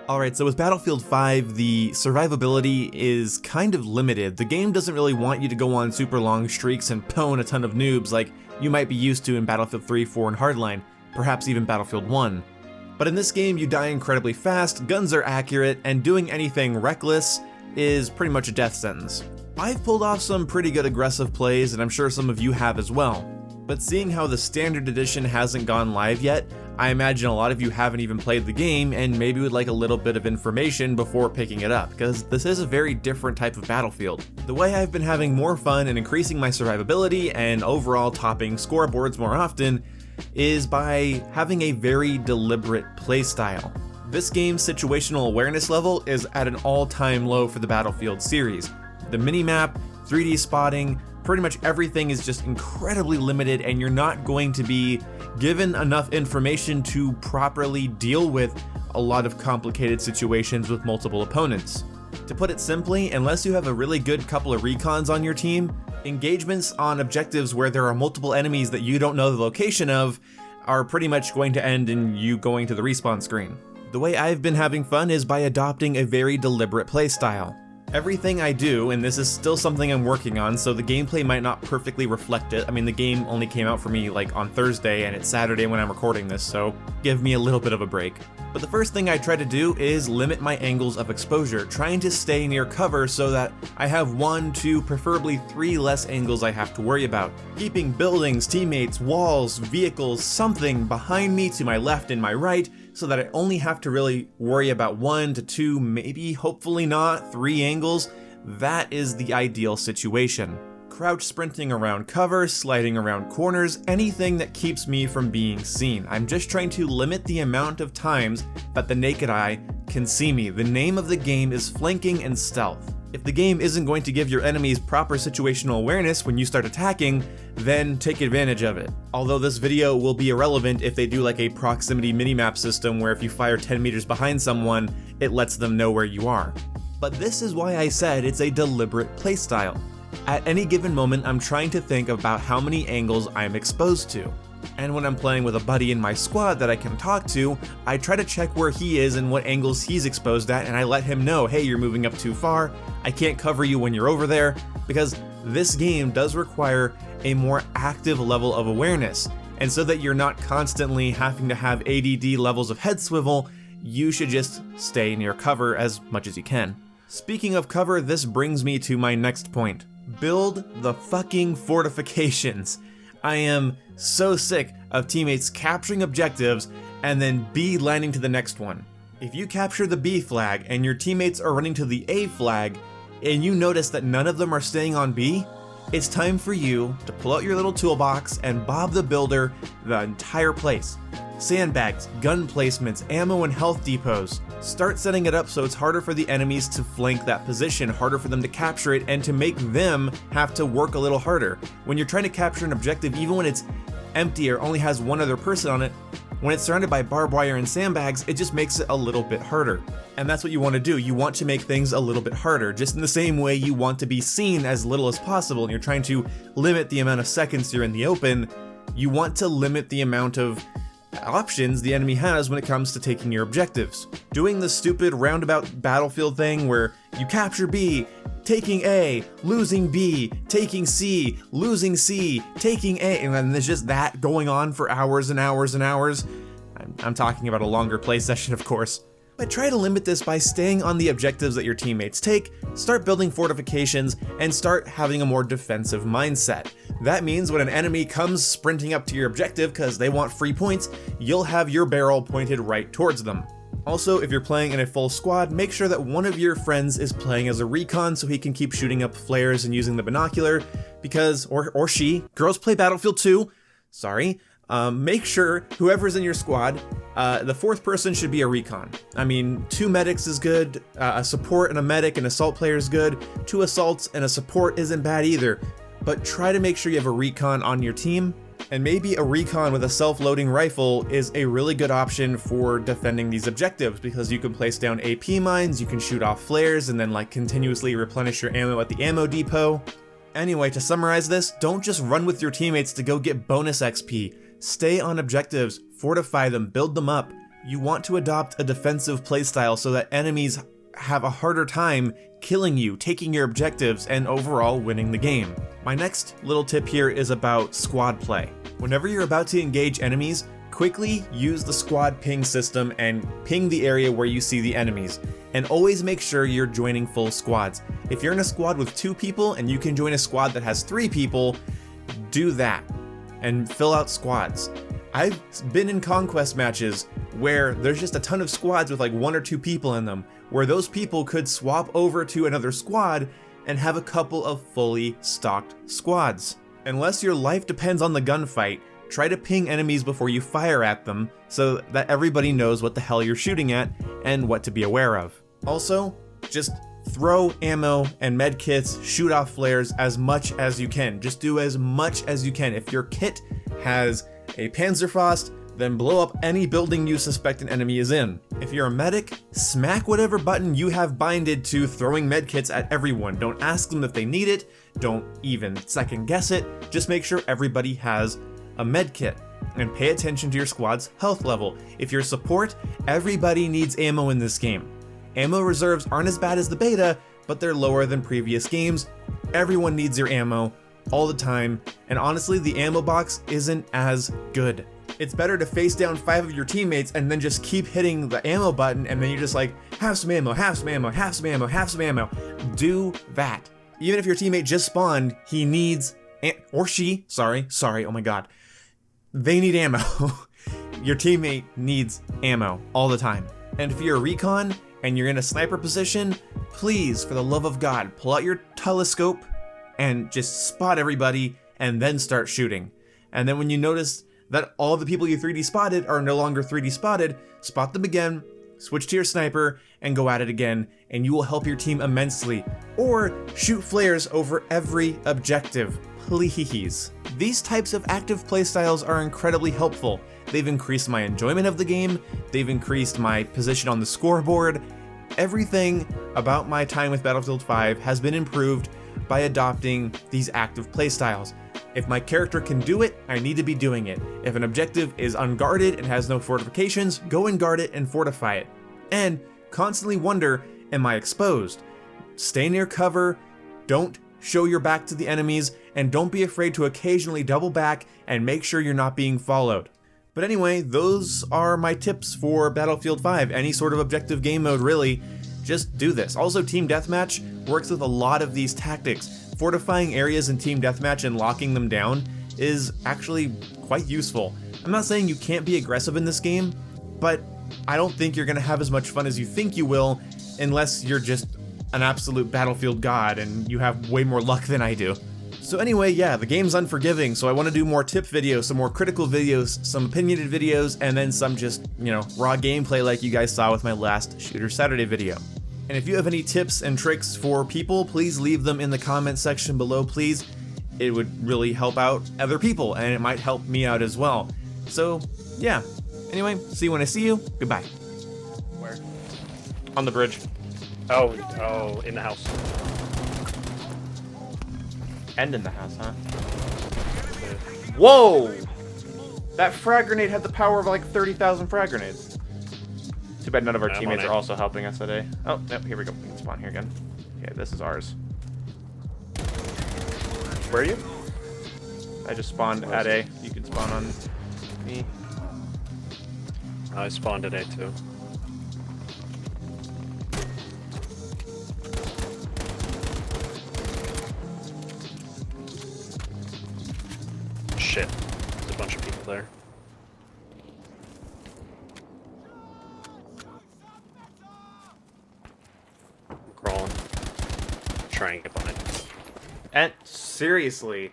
Alright, so with Battlefield 5, the survivability is kind of limited. The game doesn't really want you to go on super long streaks and pwn a ton of noobs like you might be used to in Battlefield 3, 4, and Hardline, perhaps even Battlefield 1. But in this game, you die incredibly fast, guns are accurate, and doing anything reckless is pretty much a death sentence. I've pulled off some pretty good aggressive plays, and I'm sure some of you have as well. But seeing how the Standard Edition hasn't gone live yet, I imagine a lot of you haven't even played the game and maybe would like a little bit of information before picking it up, because this is a very different type of Battlefield. The way I've been having more fun and increasing my survivability and overall topping scoreboards more often is by having a very deliberate playstyle. This game's situational awareness level is at an all-time low for the Battlefield series. The minimap, 3D spotting, pretty much everything is just incredibly limited, and you're not going to be given enough information to properly deal with a lot of complicated situations with multiple opponents. To put it simply, unless you have a really good couple of recons on your team, engagements on objectives where there are multiple enemies that you don't know the location of are pretty much going to end in you going to the respawn screen. The way I've been having fun is by adopting a very deliberate playstyle. Everything I do, and this is still something I'm working on, so the gameplay might not perfectly reflect it. I mean, the game only came out for me like on Thursday, and it's Saturday when I'm recording this, so give me a little bit of a break. But the first thing I try to do is limit my angles of exposure, trying to stay near cover so that I have 1, 2, preferably 3 less angles I have to worry about. Keeping buildings, teammates, walls, vehicles, something behind me to my left and my right, so that I only have to really worry about 1 to 2, maybe, hopefully not, 3 angles. That is the ideal situation. Crouch sprinting around cover, sliding around corners, anything that keeps me from being seen. I'm just trying to limit the amount of times that the naked eye can see me. The name of the game is flanking and stealth. If the game isn't going to give your enemies proper situational awareness when you start attacking, then take advantage of it. Although this video will be irrelevant if they do like a proximity minimap system where if you fire 10 meters behind someone, it lets them know where you are. But this is why I said it's a deliberate playstyle. At any given moment, I'm trying to think about how many angles I'm exposed to. And when I'm playing with a buddy in my squad that I can talk to, I try to check where he is and what angles he's exposed at, and I let him know, hey, you're moving up too far, I can't cover you when you're over there, because this game does require a more active level of awareness. And so that you're not constantly having to have ADD levels of head swivel, you should just stay near cover as much as you can. Speaking of cover, this brings me to my next point. Build the fucking fortifications. I am so sick of teammates capturing objectives and then B landing to the next one. If you capture the B flag and your teammates are running to the A flag and you notice that none of them are staying on B, it's time for you to pull out your little toolbox and Bob the Builder the entire place. Sandbags, gun placements, ammo and health depots. Start setting it up so it's harder for the enemies to flank that position, harder for them to capture it, and to make them have to work a little harder. When you're trying to capture an objective, even when it's empty or only has one other person on it, when it's surrounded by barbed wire and sandbags, it just makes it a little bit harder. And that's what you want to do. You want to make things a little bit harder, just in the same way you want to be seen as little as possible, and you're trying to limit the amount of seconds you're in the open. You want to limit the amount of options the enemy has when it comes to taking your objectives. Doing the stupid roundabout battlefield thing where you capture B, taking A, losing B, taking C, losing C, taking A, and then there's just that going on for hours and hours and hours. I'm talking about a longer play session, of course. But try to limit this by staying on the objectives that your teammates take, start building fortifications, and start having a more defensive mindset. That means when an enemy comes sprinting up to your objective because they want free points, you'll have your barrel pointed right towards them. Also, if you're playing in a full squad, make sure that one of your friends is playing as a recon so he can keep shooting up flares and using the binocular, because, or she, girls play Battlefield 2, sorry. Make sure whoever's in your squad, the fourth person should be a recon. I mean, 2 medics is good, a support and a medic and assault player is good, 2 assaults and a support isn't bad either, but try to make sure you have a recon on your team, and maybe a recon with a self-loading rifle is a really good option for defending these objectives, because you can place down AP mines, you can shoot off flares, and then like continuously replenish your ammo at the ammo depot. Anyway, to summarize this, don't just run with your teammates to go get bonus XP. Stay on objectives, fortify them, build them up. you want to adopt a defensive playstyle so that enemies have a harder time killing you, taking your objectives, and overall winning the game. My next little tip here is about squad play. Whenever you're about to engage enemies, quickly use the squad ping system and ping the area where you see the enemies. And always make sure you're joining full squads. If you're in a squad with 2 people and you can join a squad that has 3 people, do that and fill out squads. I've been in conquest matches where there's just a ton of squads with like 1 or 2 people in them, where those people could swap over to another squad and have a couple of fully stocked squads. Unless your life depends on the gunfight, try to ping enemies before you fire at them so that everybody knows what the hell you're shooting at and what to be aware of. Also, just throw ammo and med kits, shoot off flares as much as you can. Just do as much as you can. If your kit has a Panzerfaust, then blow up any building you suspect an enemy is in. If you're a medic, smack whatever button you have binded to throwing medkits at everyone. Don't ask them if they need it, don't even second guess it, just make sure everybody has a medkit. And pay attention to your squad's health level. If you're support, everybody needs ammo in this game. Ammo reserves aren't as bad as the beta, but they're lower than previous games. Everyone needs your ammo all the time, and honestly, the ammo box isn't as good. It's better to face down 5 of your teammates and then just keep hitting the ammo button, and then you're just like, have some ammo, have some ammo, have some ammo, have some ammo. Do that. Even if your teammate just spawned, he needs, or she, sorry, oh my god. They need ammo. Your teammate needs ammo all the time. And if you're a recon and you're in a sniper position, please, for the love of God, pull out your telescope and just spot everybody and then start shooting. And then when you notice that all the people you 3D spotted are no longer 3D spotted, spot them again, switch to your sniper, and go at it again, and you will help your team immensely. Or shoot flares over every objective, please. These types of active playstyles are incredibly helpful. They've increased my enjoyment of the game, they've increased my position on the scoreboard. Everything about my time with Battlefield 5 has been improved by adopting these active playstyles. If my character can do it, I need to be doing it. If an objective is unguarded and has no fortifications, go and guard it and fortify it. And constantly wonder, am I exposed? Stay near cover, don't show your back to the enemies, and don't be afraid to occasionally double back and make sure you're not being followed. But anyway, those are my tips for Battlefield 5. Any sort of objective game mode, really, just do this. Also, Team Deathmatch works with a lot of these tactics. Fortifying areas in Team Deathmatch and locking them down is actually quite useful. I'm not saying you can't be aggressive in this game, but I don't think you're going to have as much fun as you think you will unless you're just an absolute Battlefield god and you have way more luck than I do. So anyway, yeah, the game's unforgiving, so I want to do more tip videos, some more critical videos, some opinionated videos, and then some just, raw gameplay like you guys saw with my last Shooter Saturday video. And if you have any tips and tricks for people, please leave them in the comment section below, please. It would really help out other people, and it might help me out as well. So, yeah. Anyway, see you when I see you. Goodbye. Where? On the bridge. Oh, in the house. And in the house, huh? Whoa! That frag grenade had the power of like 30,000 frag grenades. Too bad none of our teammates are also helping us today. Oh, yep, here we go. We can spawn here again. Okay, this is ours. Where are you? I just spawned at A. You can spawn on me. I spawned at A too. Shit. There's a bunch of people there. I'm crawling. Trying to get behind. And seriously.